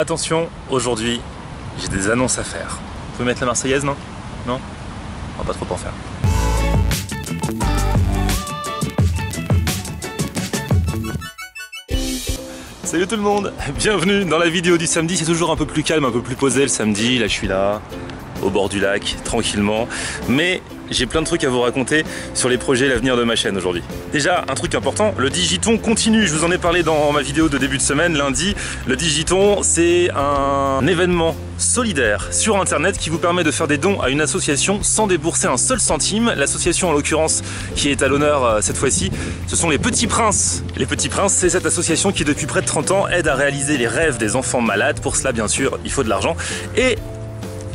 Attention, aujourd'hui, j'ai des annonces à faire. Vous pouvez mettre la Marseillaise, non? Non? On va pas trop en faire. Salut tout le monde, bienvenue dans la vidéo du samedi. C'est toujours un peu plus calme, un peu plus posé le samedi. Là je suis là, au bord du lac, tranquillement. Mais j'ai plein de trucs à vous raconter sur les projets et l'avenir de ma chaîne aujourd'hui. Déjà, un truc important, le Digiton continue. Je vous en ai parlé dans ma vidéo de début de semaine, lundi. Le Digiton, c'est un événement solidaire sur internet qui vous permet de faire des dons à une association sans débourser un seul centime. L'association en l'occurrence qui est à l'honneur cette fois-ci, ce sont les Petits Princes. Les Petits Princes, c'est cette association qui depuis près de 30 ans aide à réaliser les rêves des enfants malades. Pour cela bien sûr, il faut de l'argent. Et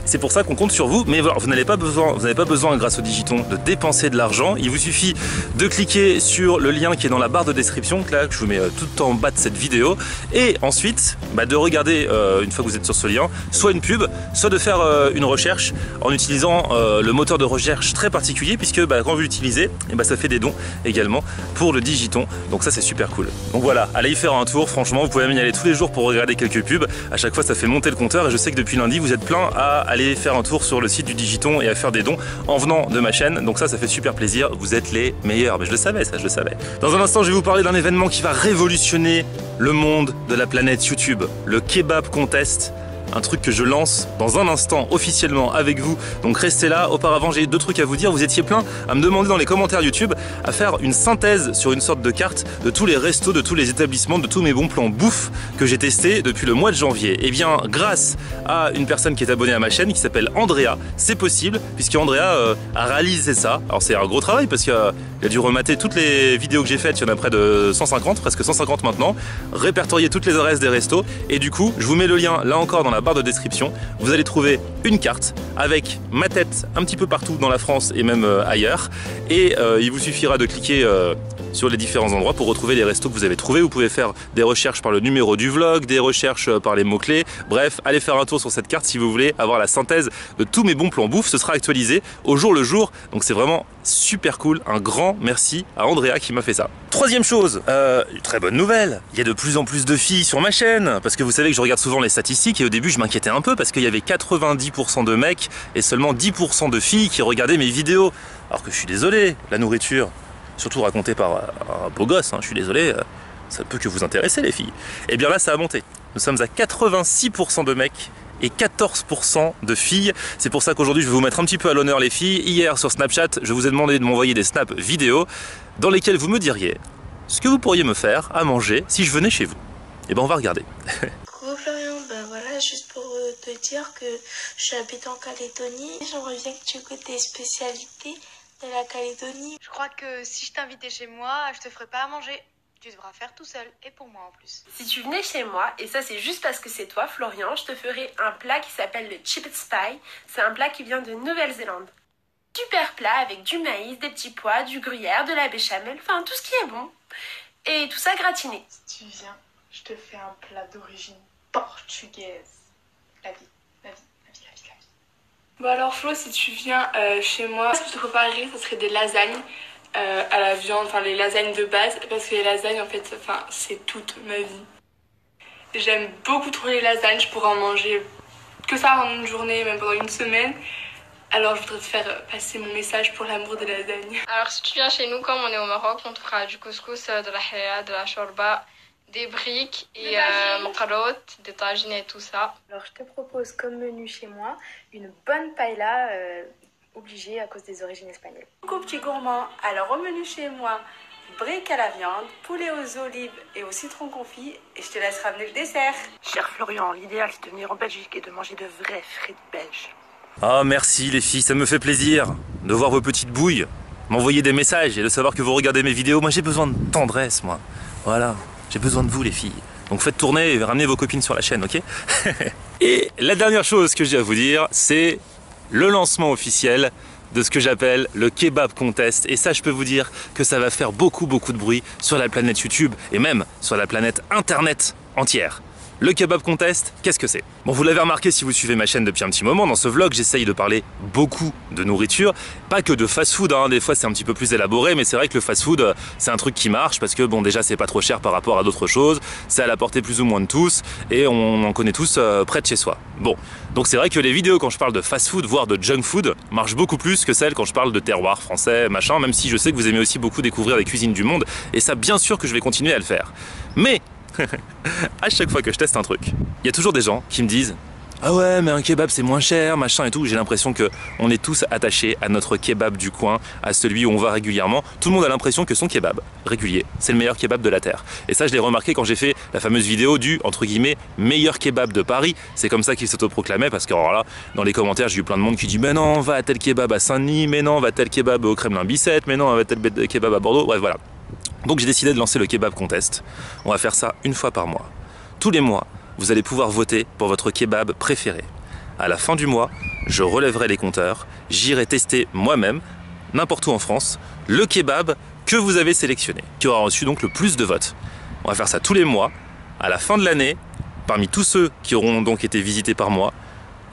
c'est pour ça qu'on compte sur vous, mais vous n'avez pas besoin grâce au Digiton de dépenser de l'argent. Il vous suffit de cliquer sur le lien qui est dans la barre de description, là, que je vous mets tout en bas de cette vidéo, et ensuite de regarder, une fois que vous êtes sur ce lien, soit une pub, soit de faire une recherche en utilisant le moteur de recherche très particulier, puisque quand vous l'utilisez, ça fait des dons également pour le Digiton, donc ça c'est super cool. Donc voilà, allez y faire un tour, franchement, vous pouvez même y aller tous les jours pour regarder quelques pubs, à chaque fois ça fait monter le compteur, et je sais que depuis lundi vous êtes plein à aller faire un tour sur le site du Digiton et à faire des dons en venant de ma chaîne, donc ça fait super plaisir, vous êtes les meilleurs, mais je le savais ça, je le savais. Dans un instant je vais vous parler d'un événement qui va révolutionner le monde de la planète YouTube, le Kebab Contest. Un truc que je lance dans un instant officiellement avec vous, donc restez là. Auparavant j'ai deux trucs à vous dire. Vous étiez plein à me demander dans les commentaires YouTube à faire une synthèse sur une sorte de carte de tous les restos, de tous les établissements, de tous mes bons plans bouffe que j'ai testés depuis le mois de janvier. Et bien grâce à une personne qui est abonnée à ma chaîne qui s'appelle Andrea, c'est possible puisque Andrea a réalisé ça. Alors c'est un gros travail parce qu'il a dû remater toutes les vidéos que j'ai faites, il y en a près de 150, presque 150 maintenant, répertorier toutes les adresses des restos, et du coup je vous mets le lien là encore dans la barre de description. Vous allez trouver une carte avec ma tête un petit peu partout dans la France et même ailleurs, et il vous suffira de cliquer sur les différents endroits pour retrouver les restos que vous avez trouvés. Vous pouvez faire des recherches par le numéro du vlog, des recherches par les mots-clés, bref, allez faire un tour sur cette carte si vous voulez avoir la synthèse de tous mes bons plans bouffe. Ce sera actualisé au jour le jour, donc c'est vraiment super cool. Un grand merci à Andrea qui m'a fait ça. Troisième chose, une très bonne nouvelle, il y a de plus en plus de filles sur ma chaîne, parce que vous savez que je regarde souvent les statistiques et au début je m'inquiétais un peu parce qu'il y avait 90% de mecs et seulement 10% de filles qui regardaient mes vidéos. Alors que je suis désolé, la nourriture, surtout racontée par un beau gosse, je suis désolé, ça ne peut que vous intéresser les filles. Et bien là ça a monté, nous sommes à 86% de mecs et 14% de filles. C'est pour ça qu'aujourd'hui je vais vous mettre un petit peu à l'honneur les filles. Hier sur Snapchat, je vous ai demandé de m'envoyer des snaps vidéo dans lesquels vous me diriez ce que vous pourriez me faire à manger si je venais chez vous. Et ben on va regarder. Coucou Florian, voilà, juste pour te dire que j'habite en Calédonie. J'aimerais bien que tu goûtes des spécialités de la Calédonie. Je crois que si je t'invitais chez moi, je te ferais pas à manger. Tu devras faire tout seul, et pour moi en plus. Si tu venais chez moi, et ça c'est juste parce que c'est toi Florian, je te ferai un plat qui s'appelle le Shepherd's Pie. C'est un plat qui vient de Nouvelle-Zélande. Super plat avec du maïs, des petits pois, du gruyère, de la béchamel, enfin tout ce qui est bon. Et tout ça gratiné. Si tu viens, je te fais un plat d'origine portugaise. La vie, la vie, la vie, la vie, la vie. Bon alors Flo, si tu viens chez moi, ce que je te préparerais, ça serait des lasagnes à la viande, enfin les lasagnes de base, parce que les lasagnes en fait, c'est toute ma vie. J'aime beaucoup trop les lasagnes, je pourrais en manger que ça en une journée, même pendant une semaine. Alors je voudrais te faire passer mon message pour l'amour des lasagnes. Alors si tu viens chez nous, comme on est au Maroc, on te fera du couscous, de la haya, de la shorba, des briques et macarottes, des tagines et tout ça. Alors je te propose comme menu chez moi une bonne paella obligée à cause des origines espagnoles. Coucou petit gourmand, alors au menu chez moi, briques à la viande, poulet aux olives et au citron confit, et je te laisse ramener le dessert. Cher Florian, l'idéal c'est de venir en Belgique et de manger de vraies frites belges. Ah merci les filles, ça me fait plaisir de voir vos petites bouilles, m'envoyer des messages et de savoir que vous regardez mes vidéos. Moi j'ai besoin de tendresse, moi. Voilà, j'ai besoin de vous les filles. Donc faites tourner et ramenez vos copines sur la chaîne, ok? Et la dernière chose que j'ai à vous dire, c'est le lancement officiel de ce que j'appelle le Kebab Contest. Et ça, je peux vous dire que ça va faire beaucoup de bruit sur la planète YouTube et même sur la planète Internet entière. Le kebab contest, qu'est-ce que c'est? Bon, vous l'avez remarqué si vous suivez ma chaîne depuis un petit moment, dans ce vlog, j'essaye de parler beaucoup de nourriture, pas que de fast-food, hein. Des fois c'est un petit peu plus élaboré, mais c'est vrai que le fast-food, c'est un truc qui marche parce que bon, déjà c'est pas trop cher par rapport à d'autres choses, c'est à la portée plus ou moins de tous, et on en connaît tous près de chez soi. Bon, donc c'est vrai que les vidéos quand je parle de fast-food, voire de junk food, marchent beaucoup plus que celles quand je parle de terroir français, machin, même si je sais que vous aimez aussi beaucoup découvrir les cuisines du monde, et ça bien sûr que je vais continuer à le faire. Mais à chaque fois que je teste un truc, il y a toujours des gens qui me disent « Ah ouais, mais un kebab c'est moins cher, machin et tout ». J'ai l'impression qu'on est tous attachés à notre kebab du coin, à celui où on va régulièrement. Tout le monde a l'impression que son kebab régulier, c'est le meilleur kebab de la Terre. Et ça, je l'ai remarqué quand j'ai fait la fameuse vidéo du, entre guillemets, meilleur kebab de Paris. C'est comme ça qu'il s'autoproclamait, parce que alors là, dans les commentaires, j'ai eu plein de monde qui dit « Mais non, va à tel kebab à Saint-Denis, mais non, va à tel kebab au Kremlin-Bicêtre, mais non, va à tel kebab à Bordeaux ». Bref, voilà. Donc j'ai décidé de lancer le kebab contest. On va faire ça une fois par mois. Tous les mois, vous allez pouvoir voter pour votre kebab préféré. À la fin du mois, je relèverai les compteurs, j'irai tester moi-même, n'importe où en France, le kebab que vous avez sélectionné, qui aura reçu donc le plus de votes. On va faire ça tous les mois. À la fin de l'année, parmi tous ceux qui auront donc été visités par moi,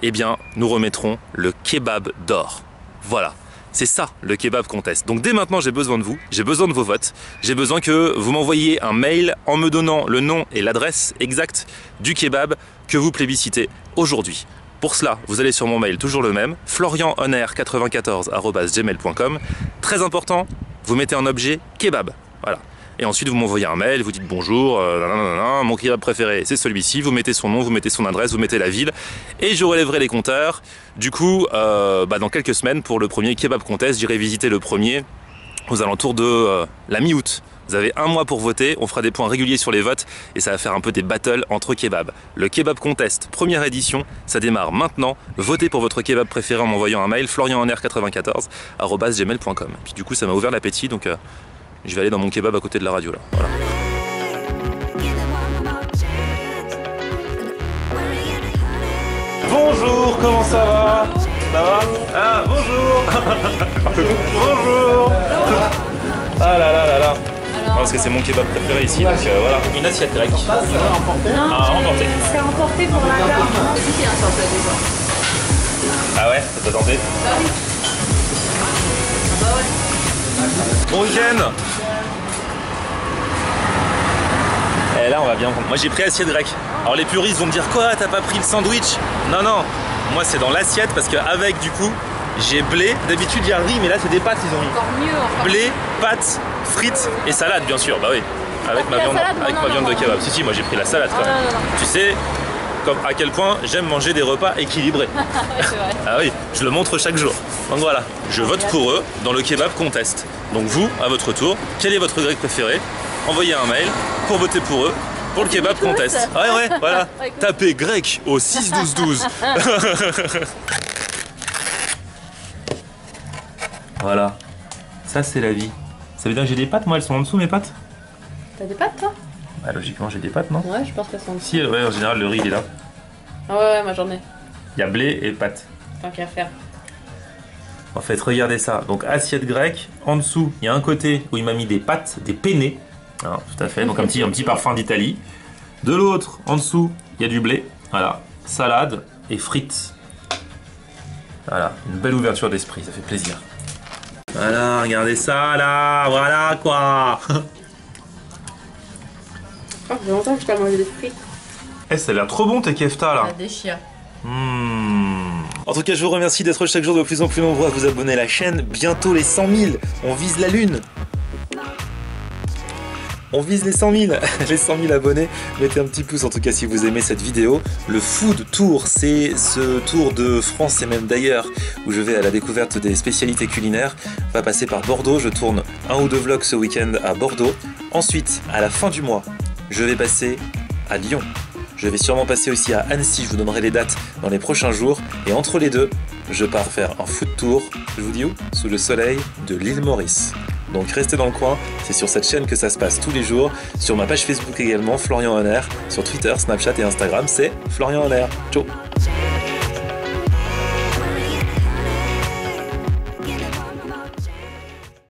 eh bien, nous remettrons le kebab d'or. Voilà. C'est ça le kebab contest. Donc dès maintenant j'ai besoin de vous, j'ai besoin de vos votes, j'ai besoin que vous m'envoyiez un mail en me donnant le nom et l'adresse exacte du kebab que vous plébiscitez aujourd'hui. Pour cela, vous allez sur mon mail, toujours le même, florianonair94@gmail.com. Très important, vous mettez en objet kebab. Voilà. Et ensuite vous m'envoyez un mail, vous dites bonjour, mon kebab préféré c'est celui-ci, vous mettez son nom, vous mettez son adresse, vous mettez la ville et je relèverai les compteurs. Du coup, dans quelques semaines pour le premier kebab contest, j'irai visiter le premier aux alentours de la mi-août. Vous avez un mois pour voter, on fera des points réguliers sur les votes et ça va faire un peu des battles entre kebabs. Le kebab contest, première édition, ça démarre maintenant. Votez pour votre kebab préféré en m'envoyant un mail, florianonair94@gmail.com. Puis du coup ça m'a ouvert l'appétit donc je vais aller dans mon kebab à côté de la radio là. Voilà. Bonjour, comment ça va? Ça va? Ah, bonjour. Bonjour. Ah là là là là. Non, parce que c'est mon kebab préféré ici, donc voilà. Une assiette grecque. À emporter. C'est emporté pour la gare. Ah ouais, ça t'a tenté? Bon week-end. Et là on va bien prendre. Moi j'ai pris assiette grecque. Alors les puristes vont me dire quoi, t'as pas pris le sandwich? Non non, moi c'est dans l'assiette parce qu'avec du coup j'ai blé. D'habitude il y a riz mais là c'est des pâtes ils ont mis. Encore mieux. Blé, pâtes, frites et salade bien sûr. Bah oui. Avec ma viande, de kebab. Si moi j'ai pris la salade quand même. Tu sais comme à quel point j'aime manger des repas équilibrés. Ah oui, je le montre chaque jour. Donc voilà, je vote pour eux dans le kebab contest. Donc vous, à votre tour, quel est votre grec préféré? Envoyez un mail pour voter pour eux pour le kebab contest. Ouais, voilà. Tapez grec au 6 12 12. Voilà, ça c'est la vie. Ça veut dire que j'ai des pâtes, moi elles sont en dessous mes pâtes? T'as des pâtes toi? Bah logiquement j'ai des pâtes, non? Ouais, je pense qu'elles sont en dessous. Si, ouais, en général le riz il est là. Ah ouais, moi j'en ai. Il y a blé et pâtes. Tant qu'à faire. En fait, regardez ça. Donc assiette grecque, en dessous, il y a un côté où il m'a mis des pâtes, des penne. Hein, tout à fait, donc un petit parfum d'Italie. De l'autre, en dessous, il y a du blé. Voilà, salade et frites. Voilà, une belle ouverture d'esprit, ça fait plaisir. Voilà, regardez ça là, voilà quoi. Oh, ça fait longtemps que je n'ai pas mangé des frites. Eh, ça a l'air trop bon tes kefta là. Ça déchire. En tout cas, je vous remercie d'être chaque jour de plus en plus nombreux à vous abonner à la chaîne. Bientôt les 100 000, on vise la lune. On vise les 100 000, les 100 000 abonnés. Mettez un petit pouce en tout cas si vous aimez cette vidéo. Le Food Tour, c'est ce tour de France et même d'ailleurs où je vais à la découverte des spécialités culinaires. On va passer par Bordeaux, je tourne 1 ou 2 vlogs ce week-end à Bordeaux. Ensuite, à la fin du mois, je vais passer à Lyon. Je vais sûrement passer aussi à Annecy, je vous donnerai les dates dans les prochains jours. Et entre les deux, je pars faire un food tour, je vous dis où? Sous le soleil de l'île Maurice. Donc restez dans le coin, c'est sur cette chaîne que ça se passe tous les jours. Sur ma page Facebook également, Florian Honner. Sur Twitter, Snapchat et Instagram, c'est Florian Honner. Ciao.